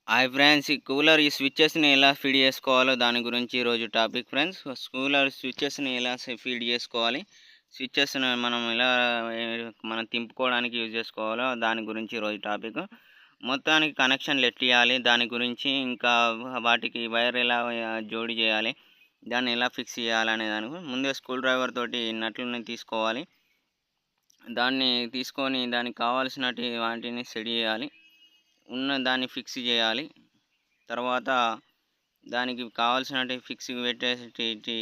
Hi friends, ఈ cooler ఈ స్విచెస్‌ని ఎలా ఫీడ్ చేసుకోవాలో దాని గురించి ఈరోజు టాపిక్ ఫ్రెండ్స్. కూలర్ స్విచెస్‌ని ఎలా ఫీడ్ చేసుకోవాలి, స్విచెస్‌ని మనం ఎలా మనం తింపుకోవడానికి యూజ్ చేసుకోవాలో దాని గురించి ఈరోజు టాపిక్. మొత్తానికి కనెక్షన్లు ఎట్లియాలి, దాని గురించి ఇంకా వాటికి వైర్ ఎలా జోడి చేయాలి, దాన్ని ఎలా ఫిక్స్ చేయాలనే దాని ముందే స్క్రూ డ్రైవర్ తోటి నట్లని తీసుకోవాలి. దాన్ని తీసుకొని దానికి కావాల్సినటి వాటిని సెట్ చేయాలి. ఉన్న దాన్ని ఫిక్స్ చేయాలి. తర్వాత దానికి కావాల్సినటి ఫిక్స్ పెట్టేటి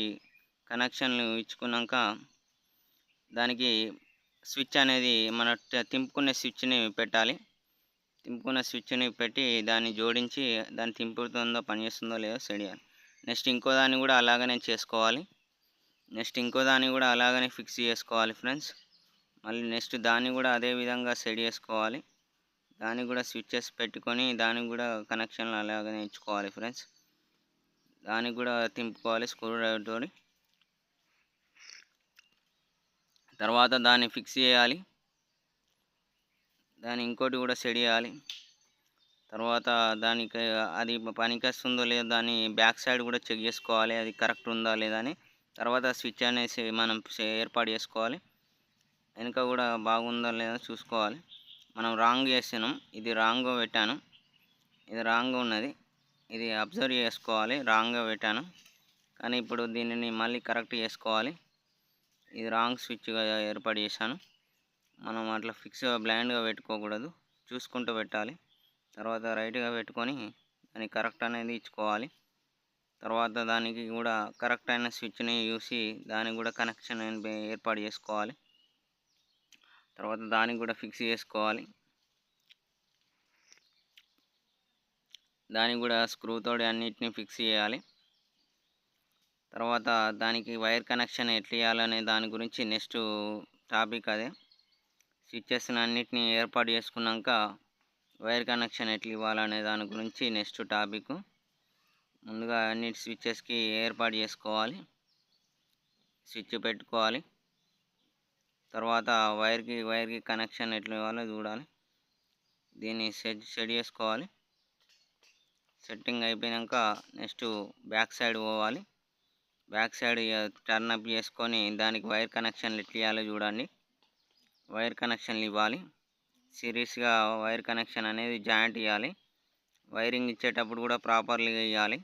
కనెక్షన్లు ఇచ్చుకున్నాక దానికి స్విచ్ అనేది మన తింపుకునే స్విచ్ని పెట్టాలి. తింపుకున్న స్విచ్ని పెట్టి దాన్ని జోడించి దాన్ని తింపుతుందో పనిచేస్తుందో లేదో సెట్ చేయాలి. నెక్స్ట్ ఇంకో దాన్ని కూడా అలాగనే చేసుకోవాలి. ఇంకో దాన్ని కూడా అలాగనే ఫిక్స్ చేసుకోవాలి ఫ్రెండ్స్. మళ్ళీ నెక్స్ట్ దాన్ని కూడా అదే విధంగా సెట్ చేసుకోవాలి. దానికి కూడా స్విచ్చెస్ పెట్టుకొని దానికి కూడా కనెక్షన్లు అలాగనే ఇచ్చుకోవాలి ఫ్రెండ్స్. దానికి కూడా తింపుకోవాలి స్క్రూ డ్రైవర్ తోని. తర్వాత దాన్ని ఫిక్స్ చేయాలి. దాన్ని ఇంకోటి కూడా సెట్ చేయాలి. తర్వాత దానికి అది పనికొస్తుందో లేదో దాన్ని బ్యాక్ సైడ్ కూడా చెక్ చేసుకోవాలి, అది కరెక్ట్ ఉందా లేదా అని. తర్వాత స్విచ్ అనేసి మనం ఏర్పాటు చేసుకోవాలి. వెనుక కూడా బాగుందా లేదా చూసుకోవాలి. మనం రాంగ్ చేసినాం, ఇది రాంగ్గా పెట్టాను, ఇది రాంగ్ ఉన్నది, ఇది అబ్జర్వ్ చేసుకోవాలి. రాంగ్గా పెట్టాను కానీ ఇప్పుడు దీనిని మళ్ళీ కరెక్ట్ చేసుకోవాలి. ఇది రాంగ్ స్విచ్గా ఏర్పాటు చేశాను. మనం అట్లా ఫిక్స్ బ్లైండ్గా పెట్టుకోకూడదు, చూసుకుంటూ పెట్టాలి. తర్వాత రైట్గా పెట్టుకొని దాన్ని కరెక్ట్ అనేది ఇచ్చుకోవాలి. తర్వాత దానికి కూడా కరెక్ట్ అయిన స్విచ్ని చూసి దానికి కూడా కనెక్షన్ ఏర్పాటు చేసుకోవాలి. తర్వాత దానికి కూడా ఫిక్స్ చేసుకోవాలి. దానికి కూడా స్క్రూ తోటి అన్నిటిని ఫిక్స్ చేయాలి. తర్వాత దానికి వైర్ కనెక్షన్ ఎట్లా ఇవ్వాలనే దాని గురించి నెక్స్ట్ టాపిక్ అదే. స్విచ్చెస్ని అన్నిటిని ఏర్పాటు చేసుకున్నాక వైర్ కనెక్షన్ ఎట్లా ఇవ్వాలనే దాని గురించి నెక్స్ట్ టాపిక్. ముందుగా అన్నిటి స్విచ్చెస్కి ఏర్పాటు చేసుకోవాలి, స్విచ్ పెట్టుకోవాలి. తర్వాత వైర్కి కనెక్షన్ ఎట్లా ఇవ్వాలో చూడాలి. దీన్ని సెట్ చేసుకోవాలి. సెట్టింగ్ అయిపోయాక నెక్స్ట్ బ్యాక్ సైడ్ పోవాలి. బ్యాక్ సైడ్ టర్న్ అప్ చేసుకొని దానికి వైర్ కనెక్షన్లు ఎట్లా ఇవ్వాలో చూడండి. వైర్ కనెక్షన్లు ఇవ్వాలి. సిరీస్గా వైర్ కనెక్షన్ అనేది జాయింట్ ఇవ్వాలి. వైరింగ్ ఇచ్చేటప్పుడు కూడా ప్రాపర్లీగా ఇవ్వాలి.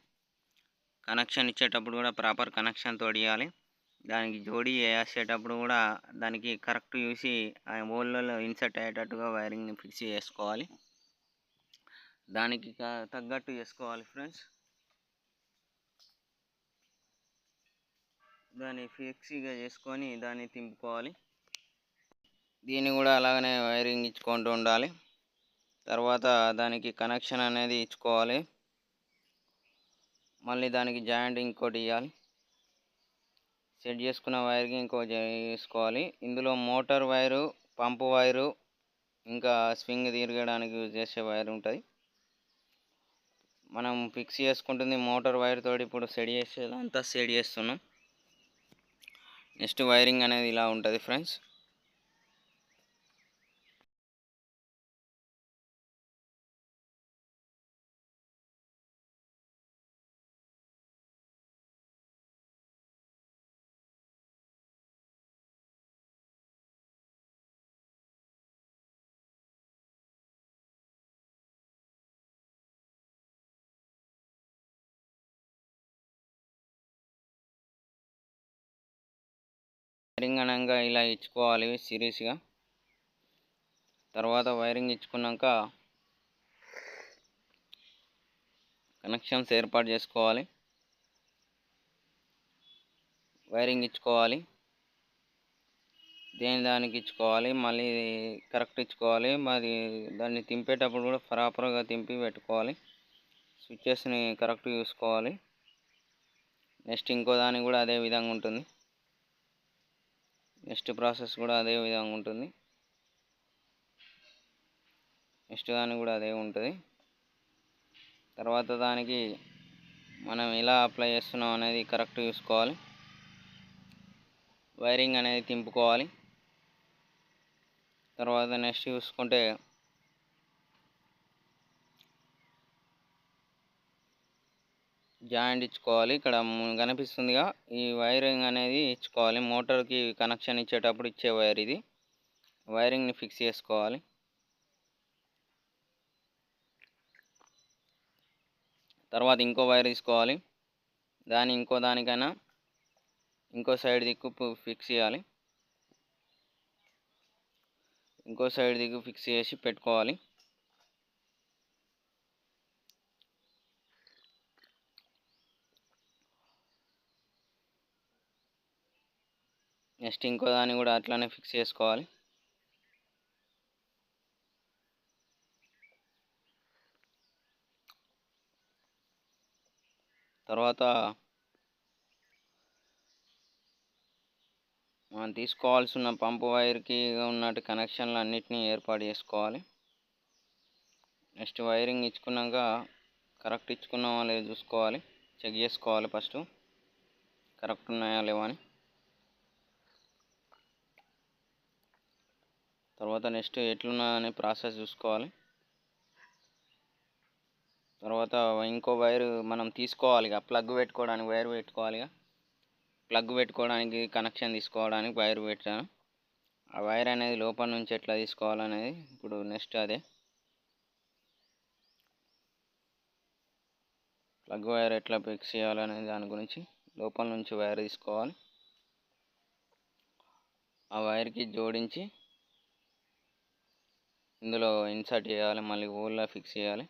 కనెక్షన్ ఇచ్చేటప్పుడు కూడా ప్రాపర్ కనెక్షన్ తోటి ఇవ్వాలి. దానికి జోడి వేసేటప్పుడు కూడా దానికి కరెక్ట్ చూసి ఆ హోల్లలో ఇన్సర్ట్ అయ్యేటట్టుగా వైరింగ్ని ఫిక్స్ చేసుకోవాలి. దానికి తగ్గట్టు చేసుకోవాలి ఫ్రెండ్స్. దాన్ని ఫిక్స్గా చేసుకొని దాన్ని తింపుకోవాలి. దీన్ని కూడా అలాగనే వైరింగ్ ఇచ్చుకుంటూ ఉండాలి. తర్వాత దానికి కనెక్షన్ అనేది ఇచ్చుకోవాలి. మళ్ళీ దానికి జాయింట్ ఇంకోటి ఇవ్వాలి. సెట్ చేసుకున్న వైర్కి ఇంకోటి చేసుకోవాలి. ఇందులో మోటార్ వైరు, పంపు వైరు, ఇంకా స్వింగ్ తిరగడానికి యూజ్ చేసే వైర్ ఉంటుంది. మనం ఫిక్స్ చేసుకుంటుంది మోటార్ వైర్ తోటి ఇప్పుడు సెట్ చేసేదంతా సెట్ చేస్తున్నాం. నెక్స్ట్ వైరింగ్ అనేది ఇలా ఉంటుంది ఫ్రెండ్స్. వైరింగ్ అనగా ఇలా ఇచ్చుకోవాలి సిరీస్గా. తర్వాత వైరింగ్ ఇచ్చుకున్నాక కనెక్షన్స్ ఏర్పాటు చేసుకోవాలి. వైరింగ్ ఇచ్చుకోవాలి, దానికి ఇచ్చుకోవాలి, మళ్ళీ కరెక్ట్ ఇచ్చుకోవాలి. మరి దాన్ని తింపేటప్పుడు కూడా ప్రాపర్గా తింపి పెట్టుకోవాలి. స్విచ్చెస్ని కరెక్ట్ చూసుకోవాలి. నెక్స్ట్ ఇంకో దానికి కూడా అదే విధంగా ఉంటుంది. నెక్స్ట్ ప్రాసెస్ కూడా అదే విధంగా ఉంటుంది. నెక్స్ట్ దానికి కూడా అదే ఉంటుంది. తర్వాత దానికి మనం ఎలా అప్లై చేస్తున్నాం అనేది కరెక్ట్ చూసుకోవాలి. వైరింగ్ అనేది తింపుకోవాలి. తర్వాత నెక్స్ట్ చూసుకుంటే జాయింట్ ఇచ్చుకోవాలి. ఇక్కడ కనిపిస్తుందిగా, ఈ వైరింగ్ అనేది ఇచ్చుకోవాలి. మోటార్కి కనెక్షన్ ఇచ్చేటప్పుడు ఇచ్చే వైర్ ఇది. వైరింగ్ని ఫిక్స్ చేసుకోవాలి. తర్వాత ఇంకో వైర్ తీసుకోవాలి. ఇంకో దానికైనా ఇంకో సైడ్ దిక్కు ఫిక్స్ చేయాలి. ఇంకో సైడ్ దిక్కు ఫిక్స్ చేసి పెట్టుకోవాలి. నెక్స్ట్ ఇంకో దాన్ని కూడా అట్లానే ఫిక్స్ చేసుకోవాలి. తర్వాత మనం తీసుకోవాల్సిన పంపు వైర్కి ఉన్నట్టు కనెక్షన్లు అన్నిటినీ ఏర్పాటు చేసుకోవాలి. నెక్స్ట్ వైరింగ్ ఇచ్చుకున్నాక కరెక్ట్ ఇచ్చుకున్నామా లేదో చూసుకోవాలి. చెక్ చేసుకోవాలి ఫస్ట్, కరెక్ట్ ఉన్నాయా లేవా అని. తర్వాత నెక్స్ట్ ఎట్లున్నదని ప్రాసెస్ చూసుకోవాలి. తర్వాత ఇంకో వైర్ మనం తీసుకోవాలి, ప్లగ్ పెట్టుకోవడానికి వైర్ పెట్టుకోవాలి. ప్లగ్ పెట్టుకోవడానికి కనెక్షన్ తీసుకోవడానికి వైర్ పెట్టాను. ఆ వైర్ అనేది లోపల నుంచి ఎట్లా తీసుకోవాలనేది ఇప్పుడు నెక్స్ట్ అదే. ప్లగ్ వైర్ ఎట్లా ఫిక్స్ చేయాలనే దాని గురించి లోపల నుంచి వైర్ తీసుకోవాలి. ఆ వైర్కి జోడించి ఇందులో ఇన్సర్ట్ చేయాలి. మళ్ళీ హోల్లో ఫిక్స్ చేయాలి.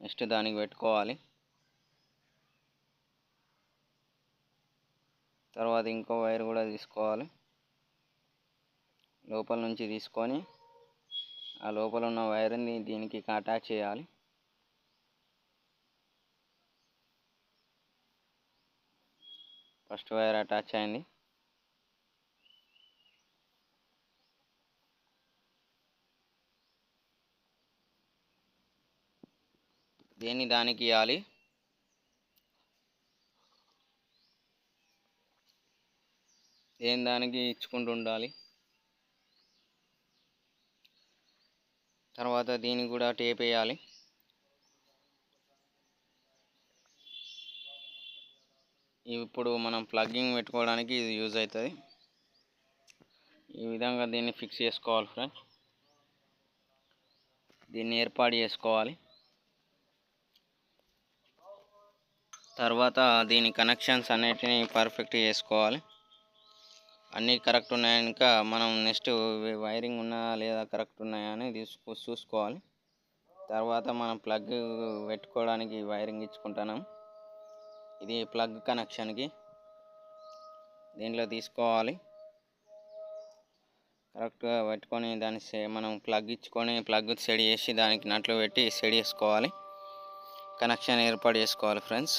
నెక్స్ట్ దానికి పెట్టుకోవాలి. తర్వాత ఇంకో వైర్ కూడా తీసుకోవాలి. లోపల నుంచి తీసుకొని ఆ లోపల ఉన్న వైర్ని దీనికి అటాచ్ చేయాలి. ఫస్ట్ వైర్ అటాచ్ అయింది. దీన్ని దానికి ఇవ్వాలి. దానికి ఇచ్చుకుంటూ ఉండాలి. తర్వాత దీనికి కూడా టేప్ వేయాలి. ఇప్పుడు మనం ప్లగ్గింగ్ పెట్టుకోవడానికి ఇది యూజ్ అవుతుంది. ఈ విధంగా దీన్ని ఫిక్స్ చేసుకోవాలి ఫ్రెండ్స్. దీన్ని ఏర్పాటు చేసుకోవాలి. తర్వాత దీని కనెక్షన్స్ అన్నిటినీ పర్ఫెక్ట్ చేసుకోవాలి. అన్నీ కరెక్ట్ ఉన్నాయనుక మనం నెక్స్ట్ వైరింగ్ ఉన్నాయా లేదా కరెక్ట్ ఉన్నాయా అని చూసుకోవాలి. తర్వాత మనం ప్లగ్ పెట్టుకోవడానికి వైరింగ్ ఇచ్చుకుంటున్నాం. ఇది ప్లగ్ కనెక్షన్కి దీంట్లో తీసుకోవాలి. కరెక్ట్గా పెట్టుకొని దాన్ని మనం ప్లగ్ ఇచ్చుకొని ప్లగ్ సెట్ చేసి దానికి నట్లు పెట్టి సెట్ చేసుకోవాలి. కనెక్షన్ ఏర్పాటు చేసుకోవాలి ఫ్రెండ్స్.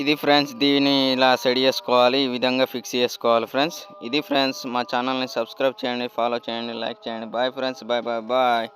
ఇది ఫ్రెండ్స్, దీన్ని ఇలా సెట్ చేసుకోవాలి. ఈ విధంగా ఫిక్స్ చేసుకోవాలి ఫ్రెండ్స్. ఇది ఫ్రెండ్స్, మా ఛానల్ని సబ్స్క్రైబ్ చేయండి, ఫాలో చేయండి, లైక్ చేయండి. Bye friends, bye bye bye.